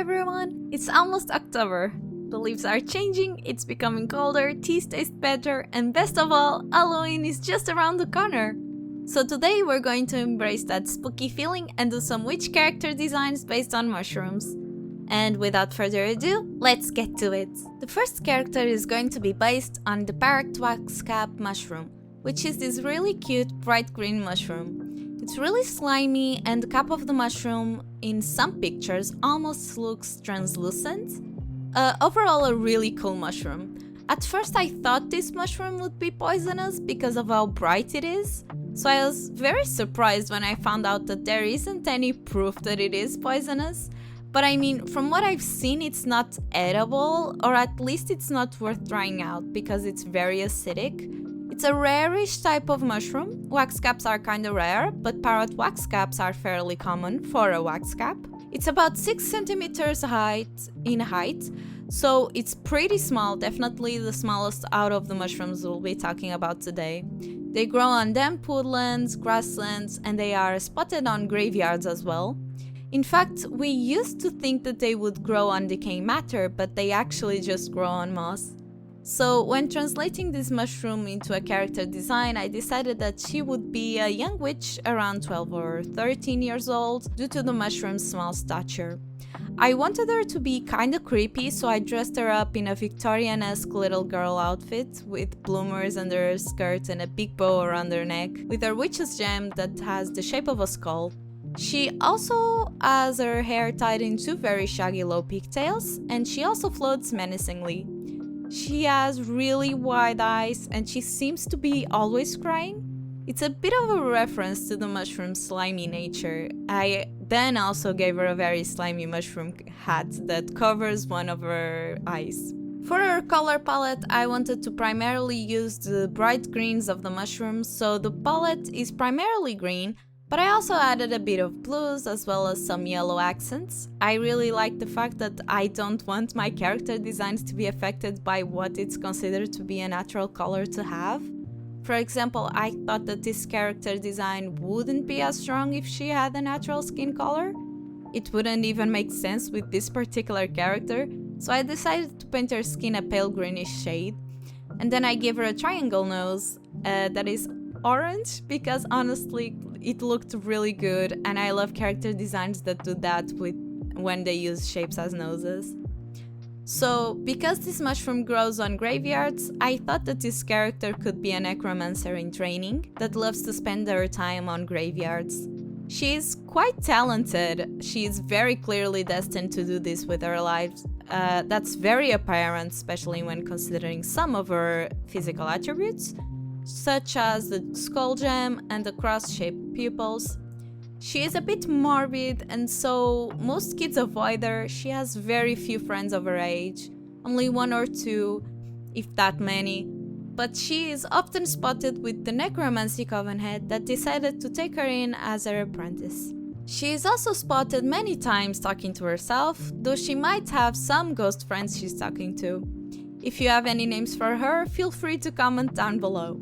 everyone! It's almost October. The leaves are changing, it's becoming colder, teas taste better, and best of all, Halloween is just around the corner. So today we're going to embrace that spooky feeling and do some witch character designs based on mushrooms. And without further ado, let's get to it. The first character is going to be based on the parrot wax cap mushroom, which is this really cute bright green mushroom. It's really slimy, and the cap of the mushroom in some pictures almost looks translucent. Overall a really cool mushroom. At first I thought this mushroom would be poisonous because of how bright it is, so I was very surprised when I found out that there isn't any proof that it is poisonous. But I mean, from what I've seen, it's not edible, or at least it's not worth trying out because it's very acidic. It's a rare-ish type of mushroom. Wax caps are kinda rare, but parrot wax caps are fairly common for a wax cap. It's about 6 centimeters in height, so it's pretty small, definitely the smallest out of the mushrooms we'll be talking about today. They grow on damp woodlands, grasslands, and they are spotted on graveyards as well. In fact, we used to think that they would grow on decaying matter, but they actually just grow on moss. So when translating this mushroom into a character design, I decided that she would be a young witch around 12 or 13 years old due to the mushroom's small stature. I wanted her to be kinda creepy, so I dressed her up in a Victorian-esque little girl outfit with bloomers under her skirt and a big bow around her neck, with her witch's gem that has the shape of a skull. She also has her hair tied in 2 very shaggy low pigtails, and she also floats menacingly. She has really wide eyes and she seems to be always crying. It's a bit of a reference to the mushroom's slimy nature. I then also gave her a very slimy mushroom hat that covers one of her eyes. For her color palette, I wanted to primarily use the bright greens of the mushrooms, so the palette is primarily green, but I also added a bit of blues as well as some yellow accents. I really like the fact that I don't want my character designs to be affected by what it's considered to be a natural color to have. For example, I thought that this character design wouldn't be as strong if she had a natural skin color. It wouldn't even make sense with this particular character, so I decided to paint her skin a pale greenish shade. And then I gave her a triangle nose that is orange because honestly it looked really good, and I love character designs that do that when they use shapes as noses. So, because this mushroom grows on graveyards, I thought that this character could be a necromancer in training that loves to spend her time on graveyards. She is quite talented, she is very clearly destined to do this with her life. That's very apparent, especially when considering some of her physical attributes, such as the skull gem and the cross-shaped pupils. She is a bit morbid, and so most kids avoid her. She has very few friends of her age, only 1 or 2, if that many, but she is often spotted with the necromancy covenhead that decided to take her in as her apprentice. She is also spotted many times talking to herself, though she might have some ghost friends she's talking to. If you have any names for her, feel free to comment down below.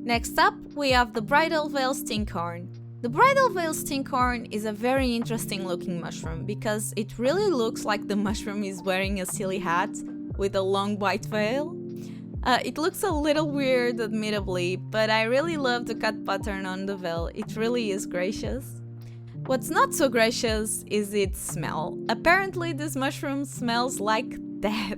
Next up, we have the Bridal Veil Stinghorn. The Bridal Veil Stinghorn is a very interesting looking mushroom because it really looks like the mushroom is wearing a silly hat with a long white veil. It looks a little weird, admittedly, but I really love the cut pattern on the veil. It really is gracious. What's not so gracious is its smell. Apparently this mushroom smells like death.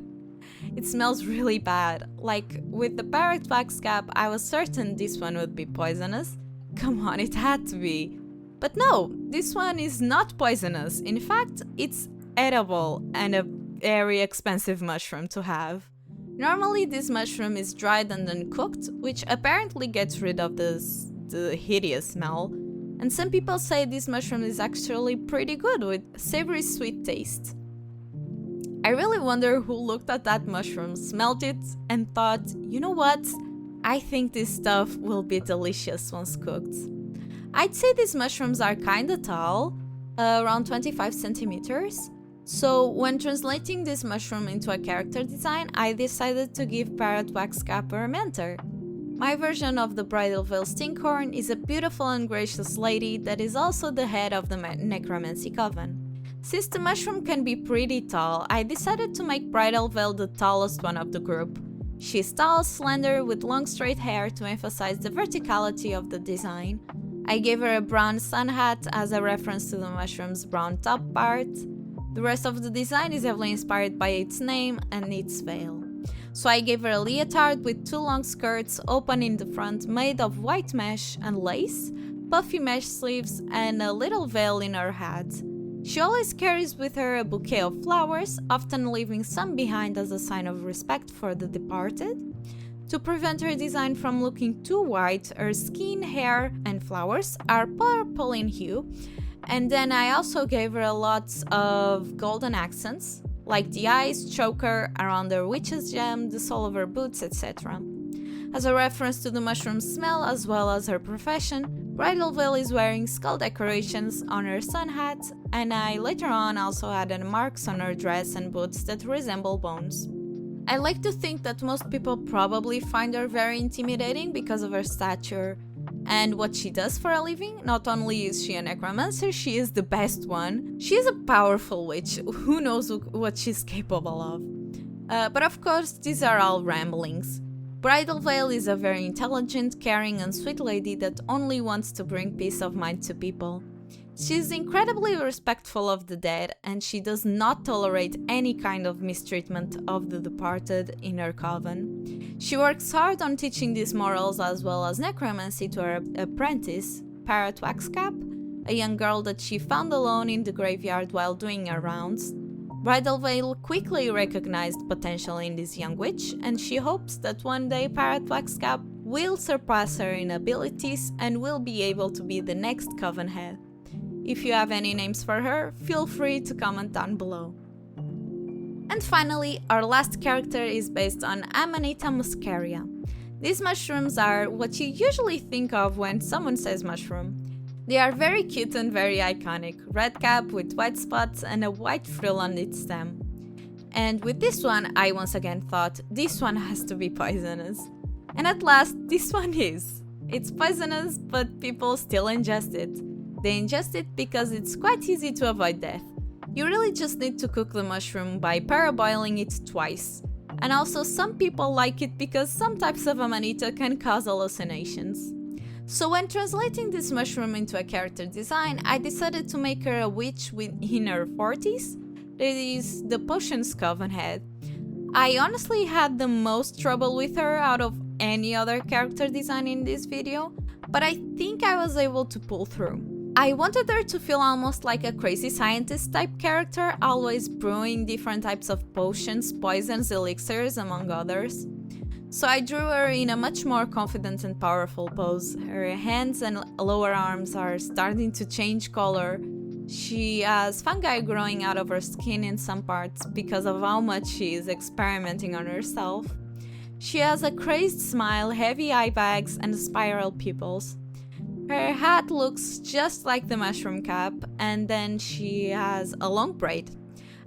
It smells really bad. Like, with the parrot wax cap, I was certain this one would be poisonous. Come on, it had to be. But no, this one is not poisonous. In fact, it's edible and a very expensive mushroom to have. Normally this mushroom is dried and then cooked, which apparently gets rid of the hideous smell. And some people say this mushroom is actually pretty good with savory sweet taste. I really wonder who looked at that mushroom, smelled it, and thought, you know what, I think this stuff will be delicious once cooked. I'd say these mushrooms are kinda tall, around 25 centimeters, so when translating this mushroom into a character design, I decided to give parrot wax cap her mentor. My version of the Bridal Veil Stinghorn is a beautiful and gracious lady that is also the head of the Necromancy Coven. Since the mushroom can be pretty tall, I decided to make Bridal Veil the tallest one of the group. She's tall, slender, with long straight hair to emphasize the verticality of the design. I gave her a brown sun hat as a reference to the mushroom's brown top part. The rest of the design is heavily inspired by its name and its veil. So I gave her a leotard with 2 long skirts open in the front made of white mesh and lace, puffy mesh sleeves, and a little veil in her hat. She always carries with her a bouquet of flowers, often leaving some behind as a sign of respect for the departed. To prevent her design from looking too white, her skin, hair, and flowers are purple in hue, and then I also gave her lots of golden accents, like the eyes, choker, around her witch's gem, the sole of her boots, etc. As a reference to the mushroom's smell as well as her profession, Bridal Veil is wearing skull decorations on her sun hat, and I later on also added marks on her dress and boots that resemble bones. I like to think that most people probably find her very intimidating because of her stature and what she does for a living. Not only is she a necromancer, she is the best one. She is a powerful witch, who knows what she's capable of. But of course, these are all ramblings. Bridal Veil is a very intelligent, caring and sweet lady that only wants to bring peace of mind to people. She is incredibly respectful of the dead, and she does not tolerate any kind of mistreatment of the departed in her coven. She works hard on teaching these morals as well as necromancy to her apprentice, Parrot Waxcap, a young girl that she found alone in the graveyard while doing her rounds. Bridal Veil quickly recognized potential in this young witch, and she hopes that one day Parrot Waxcap will surpass her in abilities and will be able to be the next coven head. If you have any names for her, feel free to comment down below. And finally, our last character is based on Amanita muscaria. These mushrooms are what you usually think of when someone says mushroom. They are very cute and very iconic, red cap with white spots and a white frill on its stem. And with this one, I once again thought, this one has to be poisonous. And at last, this one is. It's poisonous, but people still ingest it. They ingest it because it's quite easy to avoid death. You really just need to cook the mushroom by paraboiling it twice. And also some people like it because some types of Amanita can cause hallucinations. So when translating this mushroom into a character design, I decided to make her a witch in her 40s, that is the Potions Coven head. I honestly had the most trouble with her out of any other character design in this video, but I think I was able to pull through. I wanted her to feel almost like a crazy scientist type character, always brewing different types of potions, poisons, elixirs, among others. So I drew her in a much more confident and powerful pose. Her hands and lower arms are starting to change color. She has fungi growing out of her skin in some parts because of how much she is experimenting on herself. She has a crazed smile, heavy eye bags, and spiral pupils. Her hat looks just like the mushroom cap, and then she has a long braid.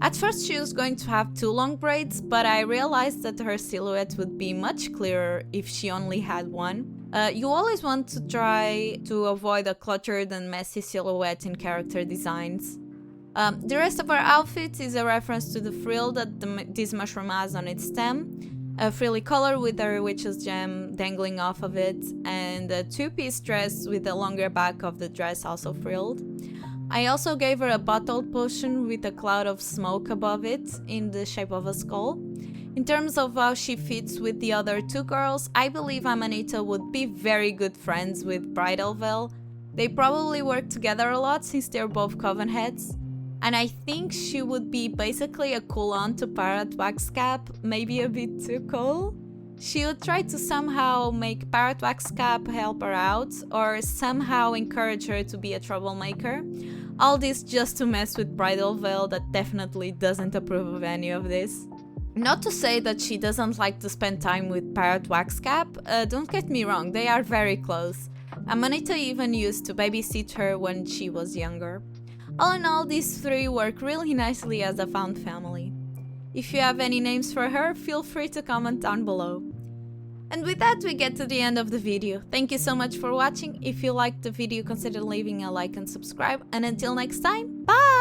At first she was going to have 2 long braids, but I realized that her silhouette would be much clearer if she only had one. You always want to try to avoid a cluttered and messy silhouette in character designs. The rest of her outfit is a reference to the frill that this mushroom has on its stem, a frilly collar with her witch's gem dangling off of it, and a 2-piece dress with the longer back of the dress also frilled. I also gave her a bottled potion with a cloud of smoke above it in the shape of a skull. In terms of how she fits with the other 2 girls, I believe Amanita would be very good friends with Bridal Veil. They probably work together a lot since they're both coven heads. And I think she would be basically a cool-on to Parrot Waxcap, maybe a bit too cool. She would try to somehow make Parrot Waxcap help her out, or somehow encourage her to be a troublemaker. All this just to mess with Bridal Veil that definitely doesn't approve of any of this. Not to say that she doesn't like to spend time with Parrot Waxcap, don't get me wrong, they are very close. Amanita even used to babysit her when she was younger. All in all, these 3 work really nicely as a found family. If you have any names for her, feel free to comment down below. And with that, we get to the end of the video. Thank you so much for watching. If you liked the video, consider leaving a like and subscribe. And until next time, bye!